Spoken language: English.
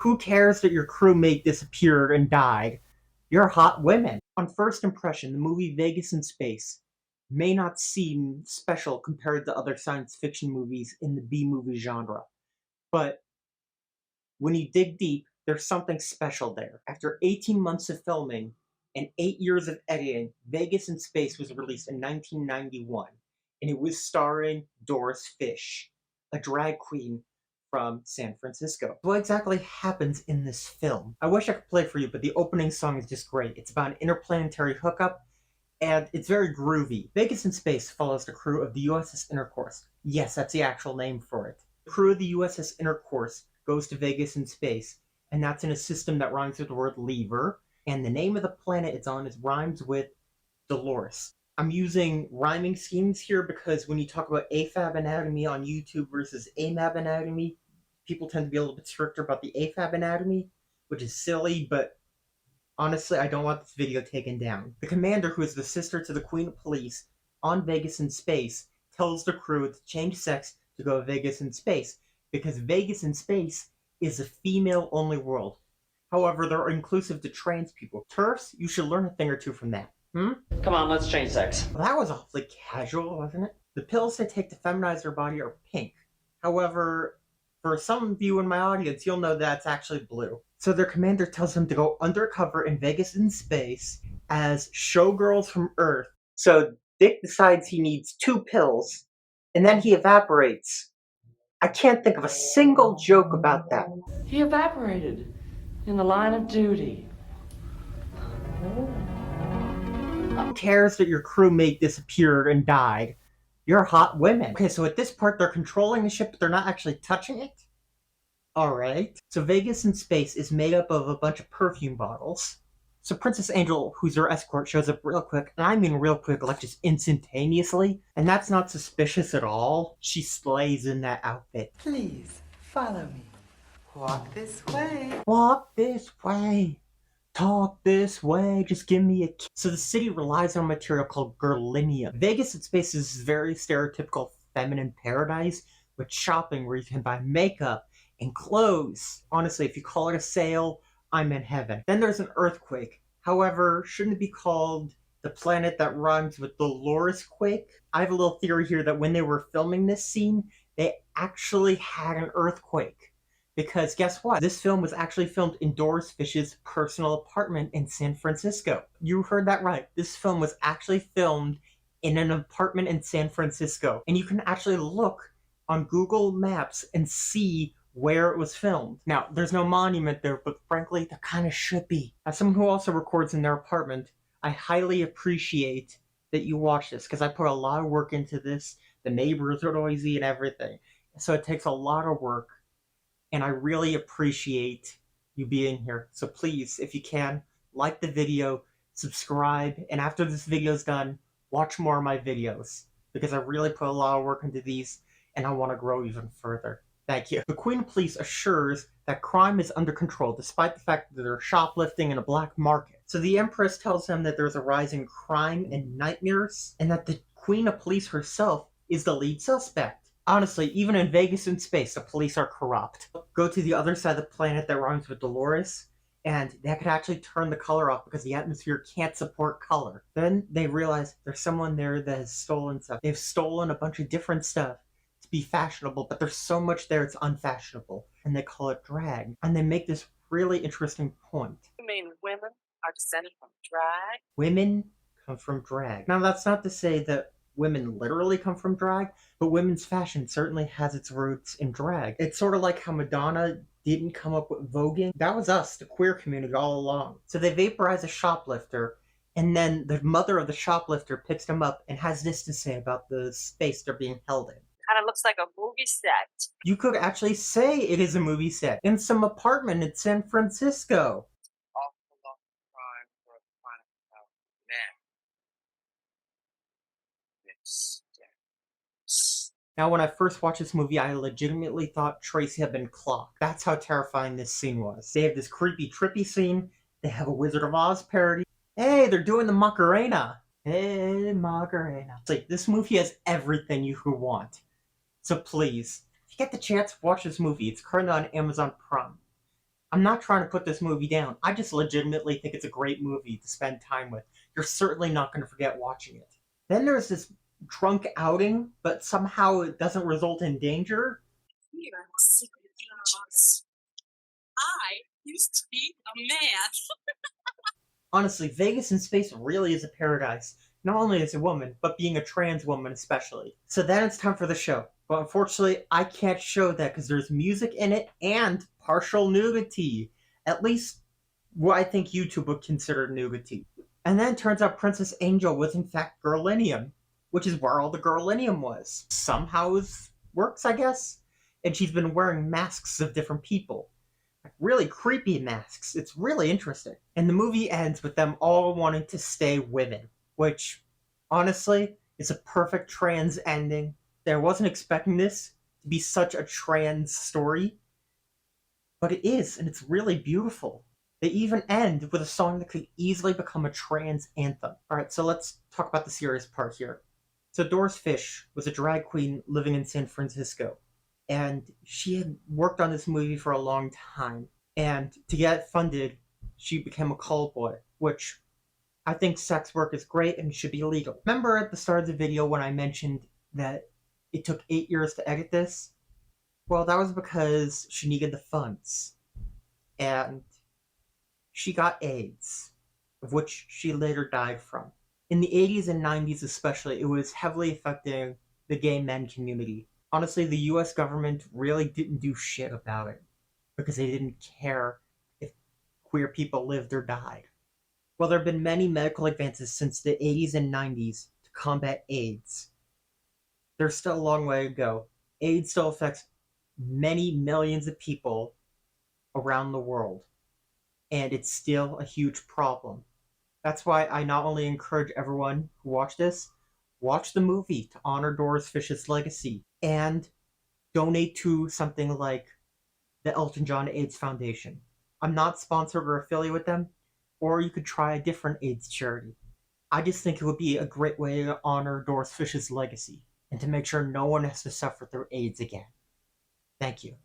Who cares that your crewmate disappeared and died? You're hot women. On first impression, the movie Vegas in Space may not seem special compared to other science fiction movies in the B-movie genre, but when you dig deep, there's something special there. After 18 months of filming and 8 years of editing, Vegas in Space was released in 1991, and it was starring Doris Fish, a drag queen from San Francisco. What exactly happens in this film? I wish I could play for you, but the opening song is just great. It's about an interplanetary hookup, and it's very groovy. Vegas in Space follows the crew of the USS Intercourse. Yes, that's the actual name for it. The crew of the USS Intercourse goes to Vegas in space, and that's in a system that rhymes with the word lever, and the name of the planet it's on rhymes with Dolores. I'm using rhyming schemes here because when you talk about AFAB anatomy on YouTube versus AMAB anatomy, people tend to be a little bit stricter about the AFAB anatomy, which is silly, but honestly, I don't want this video taken down. The commander, who is the sister to the Queen of Police on Vegas in Space, tells the crew to change sex to go to Vegas in Space, because Vegas in Space is a female-only world. However, they're inclusive to trans people. TERFs, you should learn a thing or two from that. Come on, let's change sex. Well, that was awfully casual, wasn't it? The pills they take to feminize their body are pink. However, for some of you in my audience, you'll know that's actually blue. So their commander tells them to go undercover in Vegas in Space as showgirls from Earth. So Dick decides he needs 2 pills, and then he evaporates. I can't think of a single joke about that. He evaporated in the line of duty. Who cares that your crewmate disappeared and died? You're hot women. Okay, so at this part, they're controlling the ship, but they're not actually touching it? Alright. So Vegas in Space is made up of a bunch of perfume bottles. So Princess Angel, who's her escort, shows up real quick, and I mean real quick, like just instantaneously. And that's not suspicious at all. She slays in that outfit. Please, follow me. Walk this way. Walk this way. Talk this way, just give me a kiss. So the city relies on a material called girlinium. Vegas in Space is this very stereotypical feminine paradise with shopping where you can buy makeup and clothes. Honestly, if you call it a sale, I'm in heaven. Then there's an earthquake. However, shouldn't it be called the planet that rhymes with Dolores Quake? I have a little theory here that when they were filming this scene, they actually had an earthquake. Because guess what? This film was actually filmed in Doris Fish's personal apartment in San Francisco. You heard that right. This film was actually filmed in an apartment in San Francisco. And you can actually look on Google Maps and see where it was filmed. Now, there's no monument there, but frankly, there kind of should be. As someone who also records in their apartment, I highly appreciate that you watch this, because I put a lot of work into this. The neighbors are noisy and everything. So it takes a lot of work. And I really appreciate you being here. So please, if you can, like the video, subscribe, and after this video's done, watch more of my videos. Because I really put a lot of work into these, and I want to grow even further. Thank you. The Queen of Police assures that crime is under control, despite the fact that they're shoplifting in a black market. So the Empress tells them that there's a rise in crime and nightmares, and that the Queen of Police herself is the lead suspect. Honestly, even in Vegas in Space, the police are corrupt. Go to the other side of the planet that rhymes with Dolores, and they could actually turn the color off because the atmosphere can't support color. Then they realize there's someone there that has stolen stuff. They've stolen a bunch of different stuff to be fashionable, but there's so much there it's unfashionable, and they call it drag. And they make this really interesting point. You mean women are descended from drag? Women come from drag. Now, that's not to say that women literally come from drag, but women's fashion certainly has its roots in drag. It's sort of like how Madonna didn't come up with voguing. That was us, the queer community, all along. So they vaporize a shoplifter, and then the mother of the shoplifter picks them up and has this to say about the space they're being held in. Kind of looks like a movie set. You could actually say it is a movie set in some apartment in San Francisco. Awful lot of crime for a planet without men. It's Now, when I first watched this movie, I legitimately thought Tracy had been clocked. That's how terrifying this scene was. They have this creepy, trippy scene. They have a Wizard of Oz parody. Hey, they're doing the Macarena. Hey, Macarena. It's like, this movie has everything you could want. So please, if you get the chance, watch this movie. It's currently on Amazon Prime. I'm not trying to put this movie down. I just legitimately think it's a great movie to spend time with. You're certainly not going to forget watching it. Then there's this drunk outing, but somehow it doesn't result in danger. We are secret agents. I used to be a man. Honestly, Vegas in space really is a paradise. Not only as a woman, but being a trans woman especially. So then it's time for the show. But unfortunately, I can't show that because there's music in it and partial nudity. At least what I think YouTube would consider nudity. And then it turns out Princess Angel was in fact Girlinium, which is where all the Girlinium was. Somehow it works, I guess. And she's been wearing masks of different people. Really creepy masks. It's really interesting. And the movie ends with them all wanting to stay women, which, honestly, is a perfect trans ending. I wasn't expecting this to be such a trans story, but it is, and it's really beautiful. They even end with a song that could easily become a trans anthem. Alright, so let's talk about the serious part here. So Doris Fish was a drag queen living in San Francisco, and she had worked on this movie for a long time. And to get it funded, she became a call boy, which I think sex work is great and should be legal. Remember at the start of the video when I mentioned that it took 8 years to edit this? Well, that was because she needed the funds. And she got AIDS, of which she later died from. In the 80s and 90s especially, it was heavily affecting the gay men community. Honestly, the US government really didn't do shit about it, because they didn't care if queer people lived or died. While there have been many medical advances since the 80s and 90s to combat AIDS, there's still a long way to go. AIDS still affects many millions of people around the world, and it's still a huge problem. That's why I not only encourage everyone who watch this, watch the movie to honor Doris Fish's legacy, and donate to something like the Elton John AIDS Foundation. I'm not sponsored or affiliated with them, or you could try a different AIDS charity. I just think it would be a great way to honor Doris Fish's legacy, and to make sure no one has to suffer through AIDS again. Thank you.